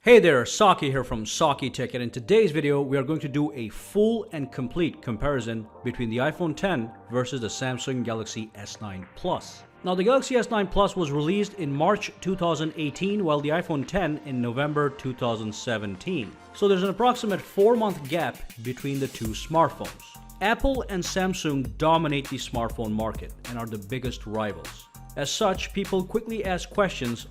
Hey there, Saki here from SAKITECH, and in today's video we are going to do a full and complete comparison between the iPhone X versus the Samsung Galaxy S9 Plus. Now the Galaxy S9 Plus was released in March 2018 while the iPhone X in November 2017. So there's an approximate 4-month gap between the two smartphones. Apple and Samsung dominate the smartphone market and are the biggest rivals. As such, people quickly ask questions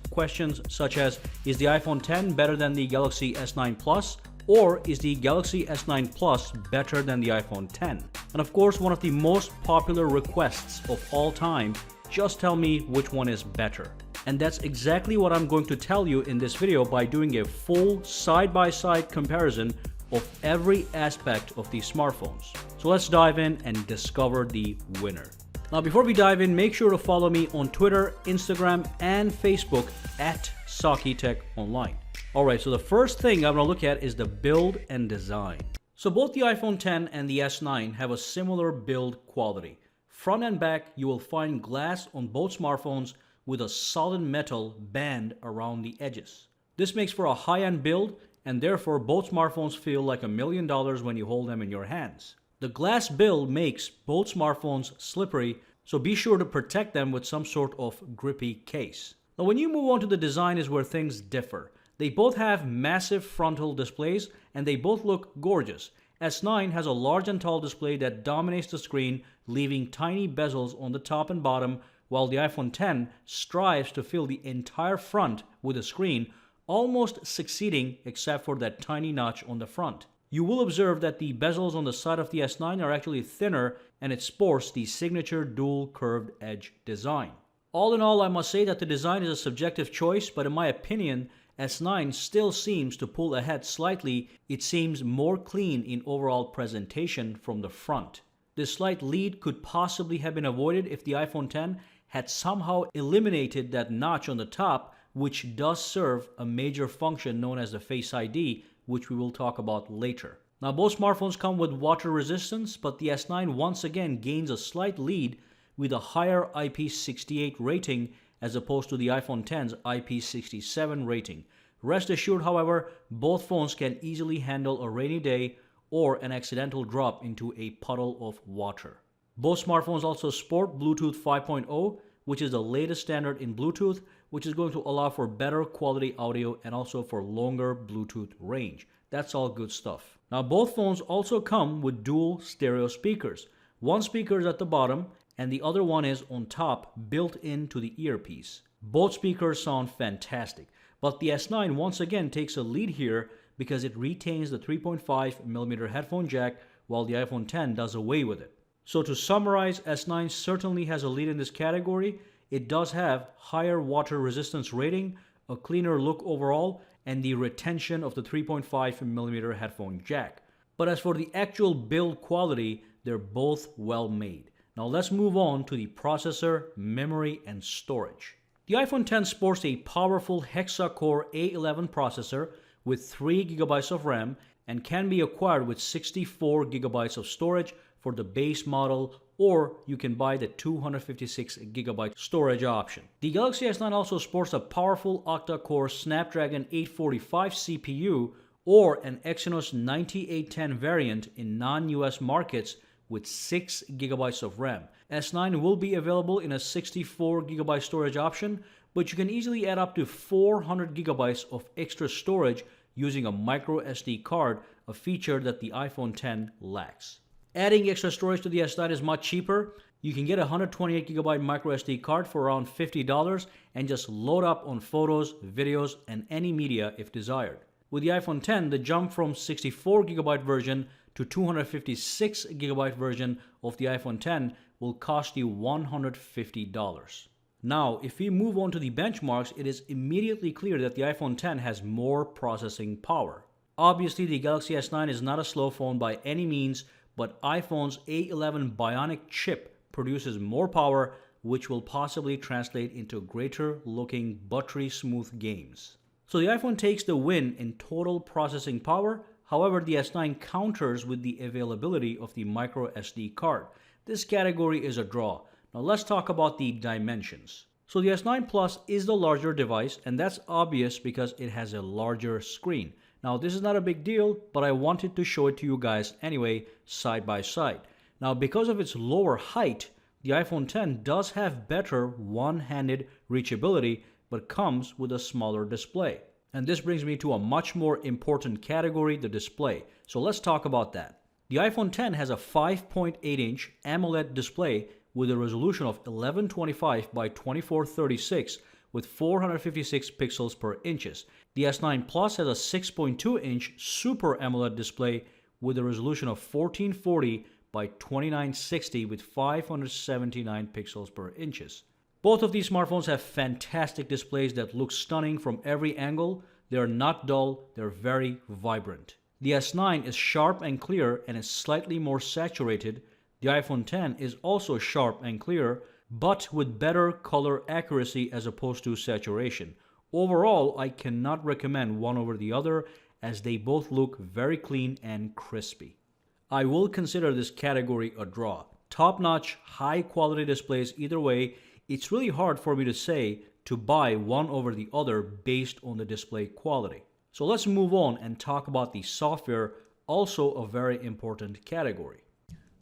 such as, is the iPhone X better than the Galaxy S9 Plus? Or is the Galaxy S9 Plus better than the iPhone X? And of course, one of the most popular requests of all time, just tell me which one is better. And that's exactly what I'm going to tell you in this video by doing a full side-by-side comparison of every aspect of these smartphones. So let's dive in and discover the winner. Now before we dive in, make sure to follow me on Twitter, Instagram, and Facebook at SAKITECH Online. Alright, so the first thing I'm going to look at is the build and design. So both the iPhone X and the S9 have a similar build quality. Front and back, you will find glass on both smartphones with a solid metal band around the edges. This makes for a high-end build, and therefore both smartphones feel like $1 million when you hold them in your hands. The glass build makes both smartphones slippery, so be sure to protect them with some sort of grippy case. Now when you move on to the design is where things differ. They both have massive frontal displays and they both look gorgeous. S9 has a large and tall display that dominates the screen, leaving tiny bezels on the top and bottom, while the iPhone X strives to fill the entire front with a screen, almost succeeding except for that tiny notch on the front. You will observe that the bezels on the side of the S9 are actually thinner and it sports the signature dual curved edge design. All in all, I must say that the design is a subjective choice, but in my opinion, S9 still seems to pull ahead slightly. It seems more clean in overall presentation from the front. This slight lead could possibly have been avoided if the iPhone X had somehow eliminated that notch on the top, which does serve a major function known as the Face ID, which we will talk about later. Now both smartphones come with water resistance, but the S9 once again gains a slight lead with a higher IP68 rating as opposed to the iPhone X's IP67 rating. Rest assured, however, both phones can easily handle a rainy day or an accidental drop into a puddle of water. Both smartphones also sport Bluetooth 5.0, which is the latest standard in Bluetooth, which is going to allow for better quality audio and also for longer Bluetooth range. That's all good stuff. Now both phones also come with dual stereo speakers. One speaker is at the bottom and the other one is on top, built into the earpiece. Both speakers sound fantastic, but the S9 once again takes a lead here because it retains the 3.5mm headphone jack while the iPhone X does away with it. So to summarize, S9 certainly has a lead in this category. It does have higher water resistance rating, a cleaner look overall, and the retention of the 3.5mm headphone jack. But as for the actual build quality, they're both well made. Now let's move on to the processor, memory, and storage. The iPhone X sports a powerful hexa-core A11 processor with 3GB of RAM and can be acquired with 64GB of storage for the base model, or you can buy the 256GB storage option. The Galaxy S9 also sports a powerful octa-core Snapdragon 845 CPU or an Exynos 9810 variant in non-US markets with 6GB of RAM. S9 will be available in a 64GB storage option, but you can easily add up to 400GB of extra storage using a micro SD card, a feature that the iPhone X lacks. Adding extra storage to the S9 is much cheaper. You can get a 128GB micro SD card for around $50 and just load up on photos, videos, and any media if desired. With the iPhone X, the jump from 64GB version to 256GB version of the iPhone X will cost you $150. Now, if we move on to the benchmarks, it is immediately clear that the iPhone X has more processing power. Obviously, the Galaxy S9 is not a slow phone by any means, but iPhone's A11 Bionic chip produces more power, which will possibly translate into greater looking buttery smooth games. So the iPhone takes the win in total processing power. However, the S9 counters with the availability of the micro SD card. This category is a draw. Now let's talk about the dimensions. So the S9 Plus is the larger device, and that's obvious because it has a larger screen. Now this is not a big deal, but I wanted to show it to you guys anyway, side by side. Now because of its lower height, the iPhone X does have better one-handed reachability, but comes with a smaller display. And this brings me to a much more important category, the display. So let's talk about that. The iPhone X has a 5.8-inch AMOLED display with a resolution of 1125 by 2436 with 456 pixels per inches. The S9 Plus has a 6.2-inch Super AMOLED display with a resolution of 1440 by 2960 with 579 pixels per inches. Both of these smartphones have fantastic displays that look stunning from every angle. They're not dull, they're very vibrant. The S9 is sharp and clear and is slightly more saturated. The iPhone X is also sharp and clear, but with better color accuracy as opposed to saturation. Overall, I cannot recommend one over the other as they both look very clean and crispy. I will consider this category a draw. Top-notch, high-quality displays either way. It's really hard for me to say to buy one over the other based on the display quality. So let's move on and talk about the software, also a very important category.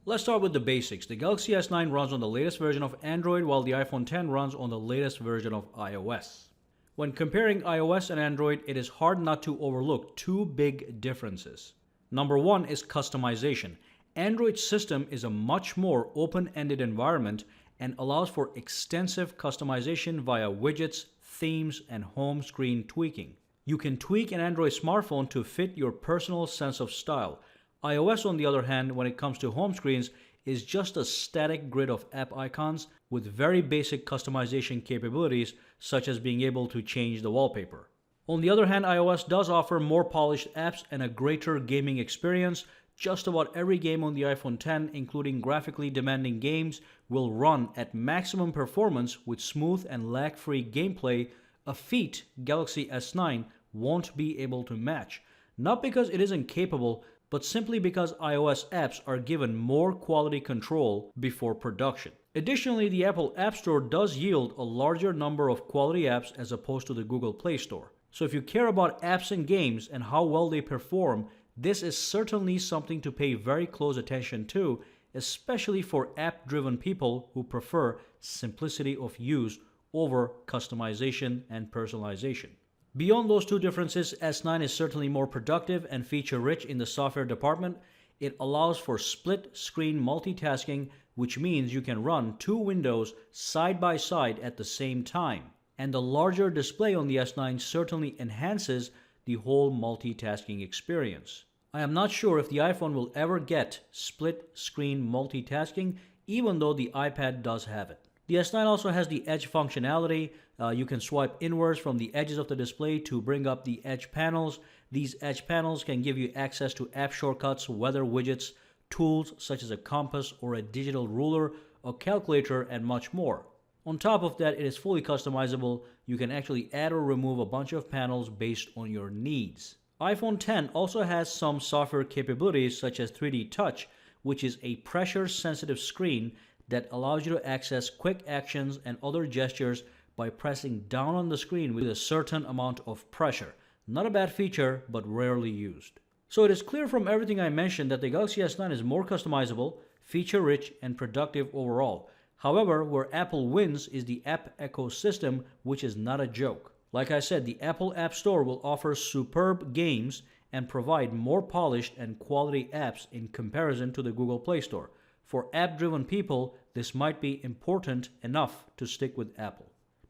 Let's start with the basics. The Galaxy S9 runs on the latest version of Android while the iPhone X runs on the latest version of iOS. When comparing iOS and Android, it is hard not to overlook two big differences. Number one is customization. Android's system is a much more open-ended environment and allows for extensive customization via widgets, themes, and home screen tweaking. You can tweak an Android smartphone to fit your personal sense of style. iOS, on the other hand, when it comes to home screens, is just a static grid of app icons with very basic customization capabilities, such as being able to change the wallpaper. On the other hand, iOS does offer more polished apps and a greater gaming experience. Just about every game on the iPhone X, including graphically demanding games, will run at maximum performance with smooth and lag-free gameplay, a feat Galaxy S9 won't be able to match. Not because it isn't capable, but simply because iOS apps are given more quality control before production. Additionally, the Apple App Store does yield a larger number of quality apps as opposed to the Google Play Store. So if you care about apps and games and how well they perform, this is certainly something to pay very close attention to, especially for app-driven people who prefer simplicity of use over customization and personalization. Beyond those two differences, S9 is certainly more productive and feature-rich in the software department. It allows for split-screen multitasking, which means you can run two windows side by side at the same time. And the larger display on the S9 certainly enhances the whole multitasking experience. I am not sure if the iPhone will ever get split-screen multitasking, even though the iPad does have it. The S9 also has the Edge functionality. You can swipe inwards from the edges of the display to bring up the Edge panels. These Edge panels can give you access to app shortcuts, weather widgets, tools such as a compass or a digital ruler, a calculator, and much more. On top of that, it is fully customizable. You can actually add or remove a bunch of panels based on your needs. iPhone X also has some software capabilities such as 3D Touch, which is a pressure-sensitive screen that allows you to access quick actions and other gestures by pressing down on the screen with a certain amount of pressure. Not a bad feature, but rarely used. So it is clear from everything I mentioned that the Galaxy S9 is more customizable, feature-rich, and productive overall. However, where Apple wins is the app ecosystem, which is not a joke. Like I said, the Apple App Store will offer superb games and provide more polished and quality apps in comparison to the Google Play Store. For app-driven people, this might be important enough to stick with Apple.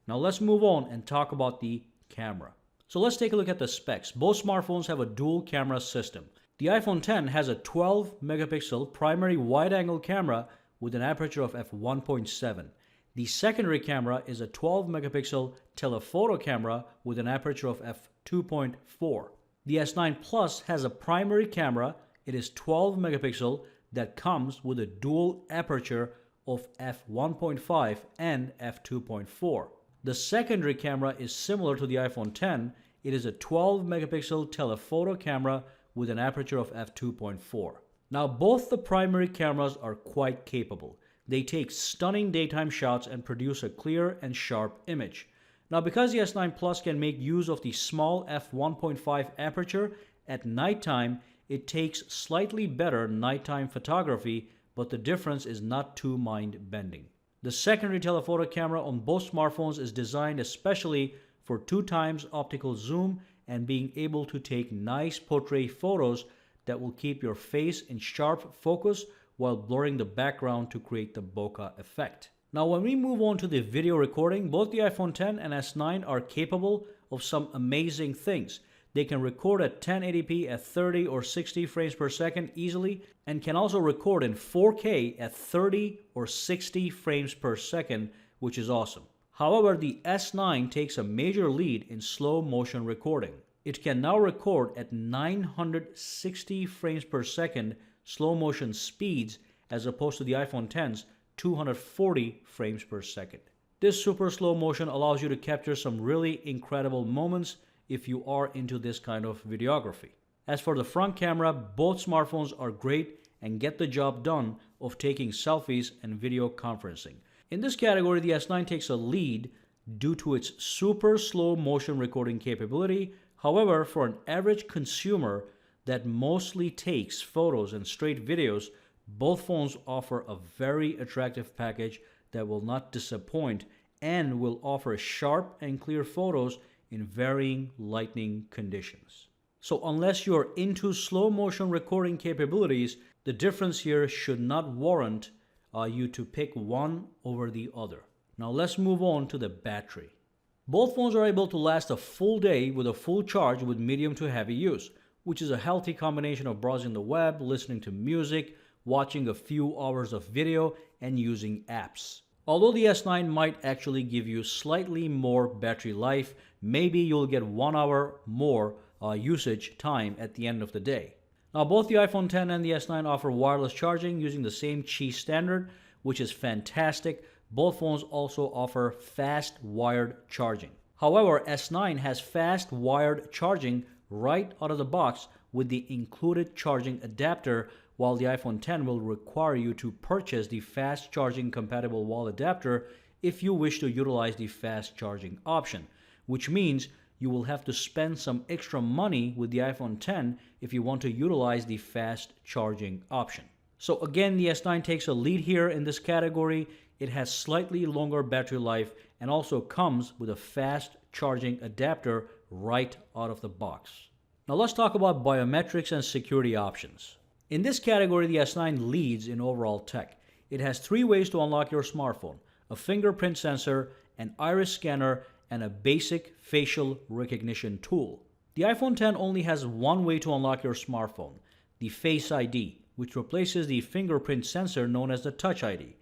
Now let's move on and talk about the camera. So let's take a look at the specs. Both smartphones have a dual camera system. The iPhone X has a 12 megapixel primary wide-angle camera with an aperture of f1.7. The secondary camera is a 12 megapixel telephoto camera with an aperture of f2.4. The S9 Plus has a primary camera. It is 12 megapixel that comes with a dual aperture of f1.5 and f2.4. The secondary camera is similar to the iPhone X. It is a 12 megapixel telephoto camera with an aperture of f2.4. Now both the primary cameras are quite capable. They take stunning daytime shots and produce a clear and sharp image. Now, because the S9 Plus can make use of the small f1.5 aperture, at nighttime it takes slightly better nighttime photography, but the difference is not too mind-bending. The secondary telephoto camera on both smartphones is designed especially for 2x optical zoom and being able to take nice portrait photos that will keep your face in sharp focus while blurring the background to create the bokeh effect. Now, when we move on to the video recording, both the iPhone X and S9 are capable of some amazing things. They can record at 1080p at 30 or 60 frames per second easily, and can also record in 4K at 30 or 60 frames per second, which is awesome. However, the S9 takes a major lead in slow motion recording. It can now record at 960 frames per second slow motion speeds as opposed to the iPhone X's 240 frames per second. This super slow motion allows you to capture some really incredible moments if you are into this kind of videography. As for the front camera, both smartphones are great and get the job done of taking selfies and video conferencing. In this category, the S9 takes a lead due to its super slow motion recording capability. However, for an average consumer that mostly takes photos and straight videos, both phones offer a very attractive package that will not disappoint and will offer sharp and clear photos in varying lighting conditions. So unless you're into slow motion recording capabilities, the difference here should not warrant you to pick one over the other. Now let's move on to the battery. Both phones are able to last a full day with a full charge with medium to heavy use, which is a healthy combination of browsing the web, listening to music, watching a few hours of video, and using apps. Although the S9 might actually give you slightly more battery life, maybe you'll get 1 hour more usage time at the end of the day. Now, both the iPhone X and the S9 offer wireless charging using the same Qi standard, which is fantastic. Both phones also offer fast wired charging. However, S9 has fast wired charging right out of the box with the included charging adapter, while the iPhone X will require you to purchase the fast charging compatible wall adapter if you wish to utilize the fast charging option, which means you will have to spend some extra money with the iPhone X if you want to utilize the fast charging option. So again, the S9 takes a lead here in this category. It has slightly longer battery life and also comes with a fast charging adapter right out of the box. Now let's talk about biometrics and security options. In this category, the S9 leads in overall tech. It has 3 ways to unlock your smartphone: a fingerprint sensor, an iris scanner, and a basic facial recognition tool. The iPhone X only has 1 way to unlock your smartphone: the Face ID, which replaces the fingerprint sensor known as the Touch ID.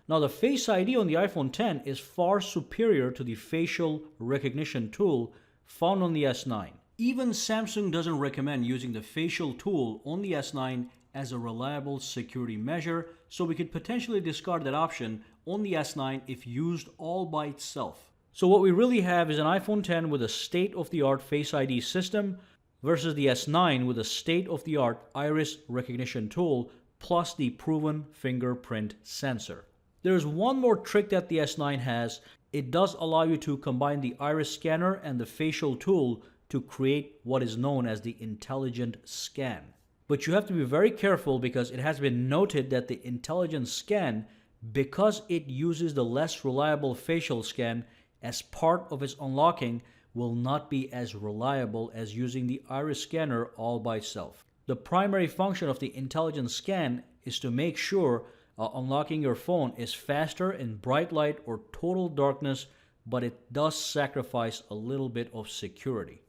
Now, the Face ID on the iPhone X is far superior to the facial recognition tool found on the S9. Even Samsung doesn't recommend using the facial tool on the S9 as a reliable security measure, so we could potentially discard that option on the S9 if used all by itself. So what we really have is an iPhone X with a state-of-the-art Face ID system versus the S9 with a state-of-the-art iris recognition tool plus the proven fingerprint sensor. There is one more trick that the S9 has. It does allow you to combine the iris scanner and the facial tool to create what is known as the intelligent scan. But you have to be very careful because it has been noted that the intelligent scan, because it uses the less reliable facial scan as part of its unlocking, will not be as reliable as using the iris scanner all by itself. The primary function of the intelligent scan is to make sure unlocking your phone is faster in bright light or total darkness, but it does sacrifice a little bit of security.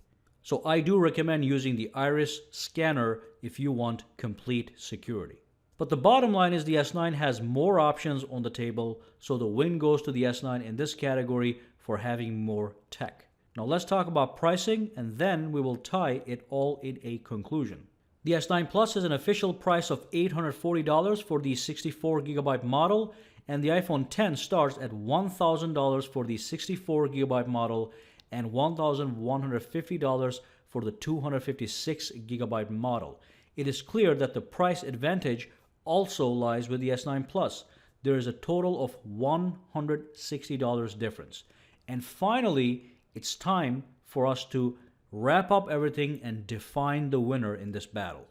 So I do recommend using the iris scanner if you want complete security. But the bottom line is the S9 has more options on the table, so the win goes to the S9 in this category for having more tech. Now let's talk about pricing, and then we will tie it all in a conclusion. The S9 Plus has an official price of $840 for the 64GB model, and the iPhone X starts at $1,000 for the 64GB model and $1,150 for the 256GB model. It is clear that the price advantage also lies with the S9 Plus. there is a total of $160 difference. And finally, it's time for us to wrap up everything and define the winner in this battle.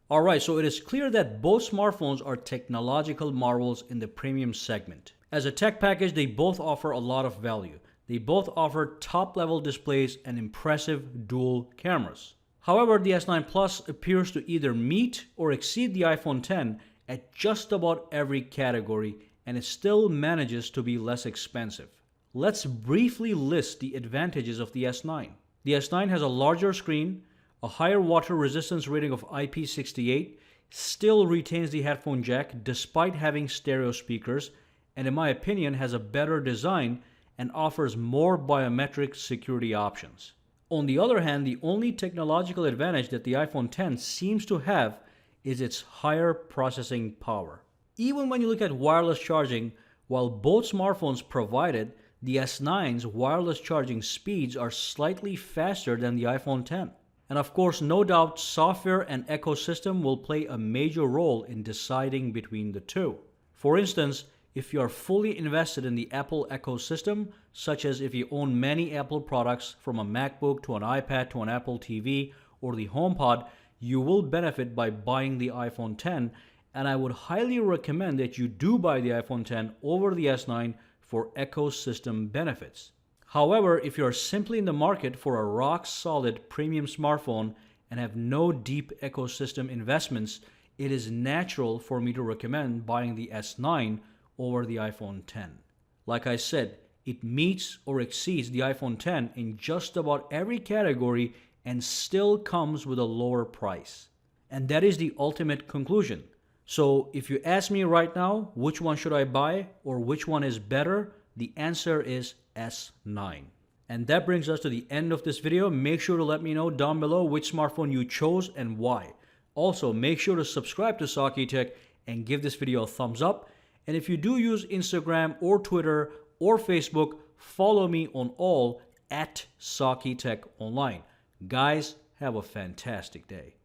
Alright, so it is clear that both smartphones are technological marvels in the premium segment. As a tech package, they both offer a lot of value. They both offer top-level displays and impressive dual cameras. However, the S9 Plus appears to either meet or exceed the iPhone X at just about every category, and it still manages to be less expensive. Let's briefly list the advantages of the S9. The S9 has a larger screen, a higher water resistance rating of IP68, still retains the headphone jack despite having stereo speakers, and in my opinion has a better design and offers more biometric security options. On the other hand, the only technological advantage that the iPhone X seems to have is its higher processing power. Even when you look at wireless charging, while both smartphones provide it, the S9's wireless charging speeds are slightly faster than the iPhone X. And of course, no doubt, software and ecosystem will play a major role in deciding between the two. For instance, if you are fully invested in the Apple ecosystem, such as if you own many Apple products from a MacBook to an iPad to an Apple TV or the HomePod, you will benefit by buying the iPhone X, and I would highly recommend that you do buy the iPhone X over the S9 for ecosystem benefits. However, if you are simply in the market for a rock-solid premium smartphone and have no deep ecosystem investments, it is natural for me to recommend buying the S9 over the iPhone X. Like I said, it meets or exceeds the iPhone X in just about every category and still comes with a lower price. And that is the ultimate conclusion. So if you ask me right now, which one should I buy or which one is better, the answer is S9. And that brings us to the end of this video. Make sure to let me know down below which smartphone you chose and why. Also, make sure to subscribe to SAKITECH and give this video a thumbs up. And if you do use Instagram or Twitter or Facebook, follow me on all at SAKITECH Online. Guys, have a fantastic day.